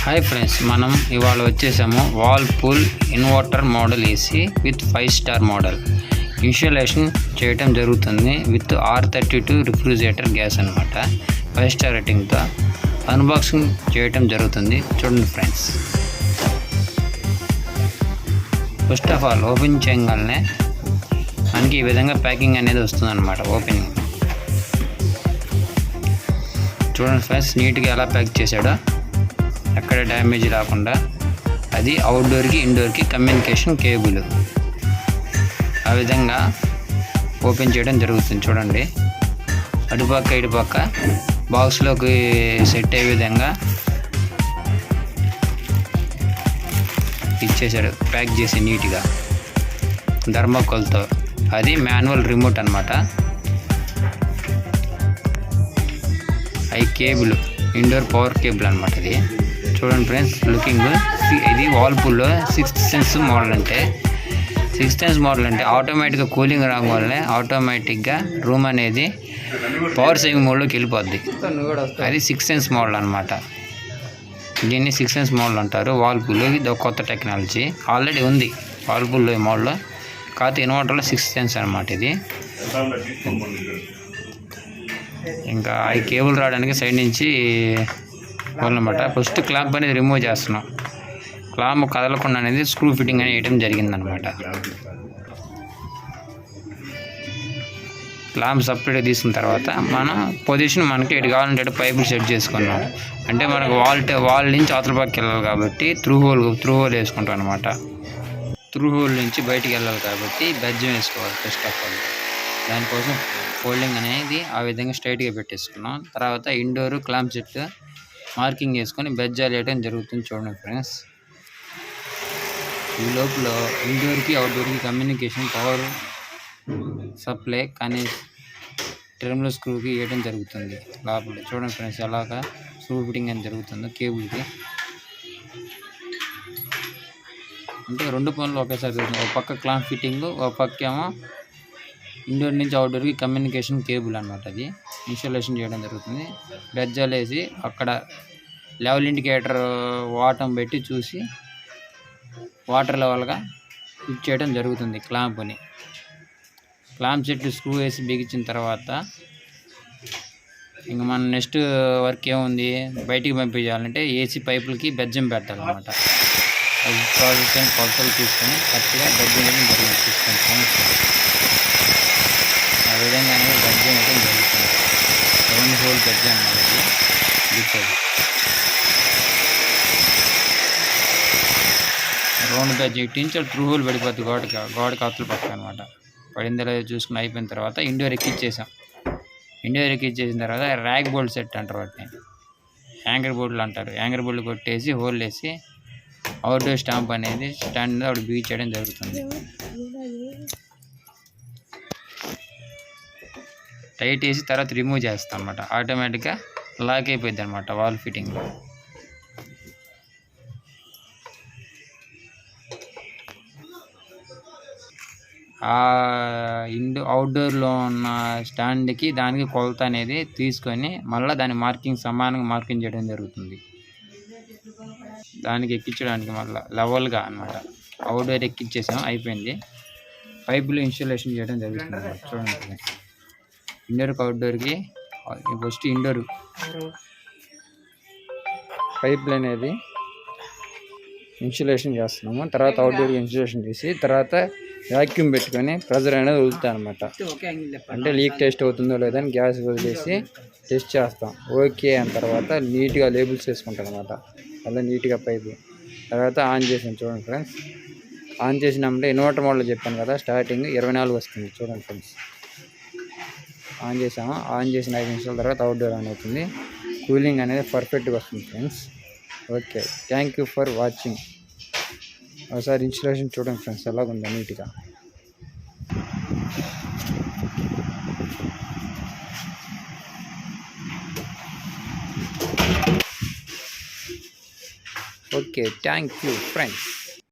Hi friends, మనం ఇవాళ వచ్చేసాము Whirlpool inverter model AC with 5 star model installation చేయటం జరుగుతుంది విత్ R32 రిఫ్రిజిరేటర్ గ్యాస్ అనమాట. 5 స్టార్ రేటింగ్తో అన్బాక్సింగ్ చేయటం జరుగుతుంది. చూడండి friends. First of all open చేయగానే మనకి ఈ విధంగా ప్యాకింగ్ అనేది వస్తుంది అనమాట. ఓపెనింగ్ చూడండి ఫ్రెండ్స్, నీట్గా ఎలా ప్యాక్ చేశాడో, ఎక్కడ డ్యామేజ్ రాకుండా. అది అవుట్డోర్కి ఇండోర్కి కమ్యూనికేషన్ కేబుల్ ఆ విధంగా ఓపెన్ చేయడం జరుగుతుంది. చూడండి, అటుపక్క ఇటుపక్క బాక్స్లోకి సెట్ అయ్యే విధంగా ఇచ్చేసాడు, ప్యాక్ చేసి నీట్గా థర్మాకోల్తో. అది మాన్యువల్ రిమోట్ అనమాట. అవి కేబుల్, ఇండోర్ పవర్ కేబుల్ అనమాట. ఇది చూడండి ఫ్రెండ్స్, లుకింగ్. ఇది వాల్పూల్లో 6th సెన్స్ మోడల్. అంటే 6th సెన్స్ మోడల్ అంటే ఆటోమేటిక్గా కూలింగ్ రావడం వల్లనే ఆటోమేటిక్గా రూమ్ అనేది పవర్ సేవింగ్ మోడ్లోకి వెళ్ళిపోద్ది. అది 6th సెన్స్ మోడల్ అనమాట. దీన్ని 6th సెన్స్ మోడల్ అంటారు వాల్పూల్లో. ఇది ఒక కొత్త టెక్నాలజీ, ఆల్రెడీ ఉంది వాల్పూల్లో ఈ మోడల్లో. కాకపోతే ఇన్వర్టర్లో 6th సెన్స్ అనమాట. ఇది ఇంకా ఈ కేబుల్ రావడానికి సైడ్ నుంచి అనమాట. ఫస్ట్ క్లాంప్ అనేది రిమూవ్ చేస్తున్నాం. క్లాంప్ కదలకుండా అనేది స్క్రూ ఫిట్టింగ్ అనేది వేయడం జరిగిందనమాట. క్లాంప్ సపరేట్గా తీసుకున్న తర్వాత మనం పొజిషన్ మనకి ఎటు కావాలంటే పైపులు సెట్ చేసుకున్నాం. అంటే మనకు వాల్ నుంచి అవతల పక్కకి వెళ్ళాలి కాబట్టి త్రూ హోల్ వేసుకుంటాం అనమాట. త్రూ హోల్ నుంచి బయటికి వెళ్ళాలి కాబట్టి బెజ్జం వేసుకోవాలి ఫస్ట్ ఆఫ్ ఆల్. దానికోసం ఫోల్డింగ్ అనేది ఆ విధంగా స్ట్రైట్గా పెట్టేసుకున్నాం. తర్వాత ఇండోర్ క్లాంప్ సెట్ మార్కింగ్ చేసుకొని బెజ్జాలు వేయడం జరుగుతుంది. చూడండి ఫ్రెండ్స్, ఈ లోపల ఇండోర్కి అవుట్డోర్కి కమ్యూనికేషన్ పవర్ సప్లై కానీ టెర్మినల్ స్క్రూకి వేయడం జరుగుతుంది లోపల. చూడండి ఫ్రెండ్స్, ఎలాగా స్క్రూ ఫిట్టింగ్ అని జరుగుతుందో కేబుల్కి. అంటే 2 పనులు ఒకేసారి జరుగుతుంది. ఒక పక్క క్లాంప్ ఫిట్టింగ్, ఒక పక్క ఏమో ఇండోర్ నుంచి అవుట్డోర్కి కమ్యూనికేషన్ కేబుల్ అనమాట. అది ఇన్స్టాలేషన్ చేయడం జరుగుతుంది. బెజ్జాలు వేసి అక్కడ లెవెల్ ఇండికేటర్ వాటం పెట్టి చూసి వాటర్ లెవెల్గా ఫిట్ చేయడం జరుగుతుంది క్లాంప్ని. క్లాంప్ సెట్ స్క్రూ వేసి బిగించిన తర్వాత ఇంకా మన నెక్స్ట్ వర్క్ ఏముంది, బయటికి పంపించాలంటే ఏసీ పైపులకి బెజ్జం పెట్టాలన్నమాట. అది ప్రాసెస్ అని కొలతలు తీసుకొని కరెక్ట్గా బెజ్జం వేయడం జరుగుతుంది. తీసుకొని ఆ విధంగా అనేది బెజ్జం వేయడం జరుగుతుంది. 7 హోల్ బెజ్జం అన్నమాట. రౌండ్ బెజ్జం ఇట్టించి త్రూ హోల్ పడిపోద్ది గోడకి అవతల పక్క అనమాట. పడిందో లేదో చూసుకుని అయిపోయిన తర్వాత ఇండోర్ ఎక్కిచ్చేసాం. ఇండోర్ ఎక్కిచ్చేసిన తర్వాత ర్యాక్ బోల్డ్ సెట్ అంటారు వాటిని, హ్యాంగర్ బోర్డులు అంటారు. హ్యాంగర్ బోర్డులు కొట్టేసి హోల్ వేసి అవుట్డోర్ స్టాంప్ అనేది స్టాండ్ మీద అప్పుడు బిగి చేయడం జరుగుతుంది. టైట్ వేసి తర్వాత రిమూవ్ చేస్తాం అనమాట. ఆటోమేటిక్గా లాక్ అయిపోయింది అనమాట వాల్ ఫిట్టింగ్లో. అవుట్డోర్లో ఉన్న స్టాండ్కి దానికి కొలత అనేది తీసుకొని మళ్ళీ దాని సమానంగా మార్కింగ్ చేయడం జరుగుతుంది. దానికి ఎక్కించడానికి మళ్ళీ లెవెల్గా అనమాట. అవుట్డోర్ ఎక్కించేసాం, అయిపోయింది. పైపులు ఇన్స్టాలేషన్ చేయడం జరుగుతుంది అనమాట. చూడండి, ఇండోర్కి అవుట్డోర్కి ఫస్ట్ ఇండోర్ పైపులు అనేది ఇన్స్టాలేషన్ చేస్తున్నాము. తర్వాత అవుట్డోర్కి ఇన్స్టాలేషన్ చేసి తర్వాత వ్యాక్యూమ్ పెట్టుకొని ప్రెజర్ అనేది వదులుతాం అనమాట. అంటే లీక్ టెస్ట్ అవుతుందో లేదో అని గ్యాస్ వదిలేసి టెస్ట్ చేస్తాం. ఓకే అని తర్వాత నీట్గా లేబుల్స్ వేసుకుంటాం అనమాట. అలా నీట్గా పైపు తర్వాత ఆన్ చేసాం. చూడండి ఫ్రెండ్స్, ఆన్ చేసినామంటే ఇన్వర్టర్ మోడల్ చెప్పాను కదా, స్టార్టింగ్ 24 వస్తుంది. చూడండి ఫ్రెండ్స్, ఆన్ చేసాము. ఆన్ చేసిన 5 నిమిషాల తర్వాత అవుట్డోర్ ఆన్ అవుతుంది. కూలింగ్ అనేది పర్ఫెక్ట్గా వస్తుంది friends. Okay, thank you for watching. ఒకసారి ఇన్స్టాలేషన్ చూడండి ఫ్రెండ్స్, ఎలాగుందో నీట్గా. Okay, thank you friends.